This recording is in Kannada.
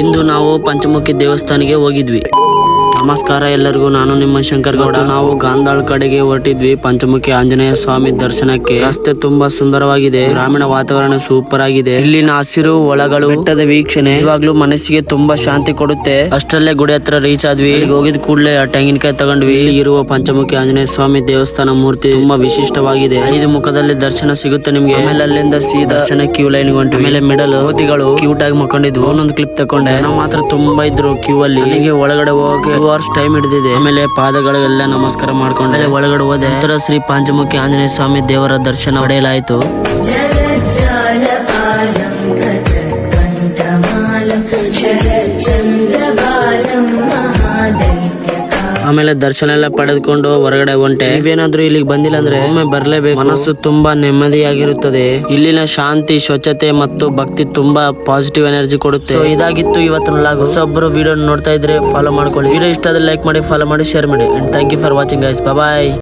ಇಂದು ನಾವು ಪಂಚಮುಖಿ ದೇವಸ್ಥಾನಕ್ಕೆ ಹೋಗಿದ್ವಿ. ನಮಸ್ಕಾರ ಎಲ್ಲರಿಗೂ, ನಾನು ನಿಮ್ಮ ಶಂಕರ್ ಗೌಡ. ನಾವು ಗಾಂಧಾಳ್ ಕಡೆಗೆ ಹೊರಟಿದ್ವಿ ಪಂಚಮುಖಿ ಆಂಜನೇಯ ಸ್ವಾಮಿ ದರ್ಶನಕ್ಕೆ. ರಸ್ತೆ ತುಂಬಾ ಸುಂದರವಾಗಿದೆ, ಗ್ರಾಮೀಣ ವಾತಾವರಣ ಸೂಪರ್ ಆಗಿದೆ. ಇಲ್ಲಿನ ಹಸಿರು ಹೊಳಗಳು, ಬೆಟ್ಟದ ವೀಕ್ಷಣೆ ನಿಜವಾಗ್ಲೂ ಮನಸ್ಸಿಗೆ ತುಂಬಾ ಶಾಂತಿ ಕೊಡುತ್ತೆ. ಅಷ್ಟರಲ್ಲೇ ಗುಡಿ ಹತ್ರ ರೀಚ್ ಆದ್ವಿ. ಹೋಗಿದ ಕೂಡಲೇ ತೆಂಗಿನಕಾಯಿ ತಗೊಂಡ್ವಿ. ಇಲ್ಲಿ ಇರುವ ಪಂಚಮುಖಿ ಆಂಜನೇಯ ಸ್ವಾಮಿ ದೇವಸ್ಥಾನ ಮೂರ್ತಿ ತುಂಬಾ ವಿಶಿಷ್ಟವಾಗಿದೆ. 5 ಮುಖದಲ್ಲಿ ದರ್ಶನ ಸಿಗುತ್ತೆ ನಿಮ್ಗೆ. ಆಮೇಲೆ ಅಲ್ಲಿಂದ ಸೀದಾ ದರ್ಶನ ಕ್ಯೂ ಲೈನ್ ಹೊಂಟ್ವಿ. ಆಮೇಲೆ ಮಿಡಲ್ ಕೋತಿಗಳು ಕ್ಯೂಟ್ ಆಗಿ ಮಕ್ಕೊಂಡಿದ್ವು. ಒಂದೊಂದು ಕ್ಲಿಪ್ ತಕೊಂಡೆ. ಜನ ಮಾತ್ರ ತುಂಬಾ ಇದ್ರು ಕ್ಯೂ ಅಲ್ಲಿ. ನನಗೆ ಒಳಗಡೆ ಹೋಗಕ್ಕೆ 2 hours ಟೈಮ್ ಹಿಡಿದಿದೆ. ಆಮೇಲೆ ಪಾದಗಳಿಗೆಲ್ಲ ನಮಸ್ಕಾರ ಮಾಡ್ಕೊಂಡೆ ಒಳಗಡೆ ಹೋದೆ. ನಂತರ ಶ್ರೀ ಪಂಚಮುಖಿ ಆಂಜನೇಯ ಸ್ವಾಮಿ ದೇವರ ದರ್ಶನ ಪಡೆಯಲಾಯಿತು. ಆಮೇಲೆ ದರ್ಶನ ಎಲ್ಲ ಪಡೆದುಕೊಂಡು ಹೊರಗಡೆ ಹೊಂಟೆ. ನೀವೇನಾದ್ರೂ ಇಲ್ಲಿಗೆ ಬಂದಿಲ್ಲ ಅಂದ್ರೆ ಒಮ್ಮೆ ಬರ್ಲೇಬೇಕು. ಮನಸ್ಸು ತುಂಬಾ ನೆಮ್ಮದಿಯಾಗಿರುತ್ತದೆ. ಇಲ್ಲಿನ ಶಾಂತಿ, ಸ್ವಚ್ಛತೆ ಮತ್ತು ಭಕ್ತಿ ತುಂಬಾ ಪಾಸಿಟಿವ್ ಎನರ್ಜಿ ಕೊಡುತ್ತೆ. ಸೊ ಇದಾಗಿತ್ತು ಇವತ್ತಿನ ವ್ಲಾಗ್. ಹೊಸೊಬ್ರು ವಿಡಿಯೋ ನೋಡ್ತಾ ಇದ್ರೆ ಫಾಲೋ ಮಾಡ್ಕೊಳ್ಳಿ. ವಿಡಿಯೋ ಇಷ್ಟ ಆದ್ರೆ ಲೈಕ್ ಮಾಡಿ, ಫಾಲೋ ಮಾಡಿ, ಶೇರ್ ಮಾಡಿ. And thank you for watching guys. Bye.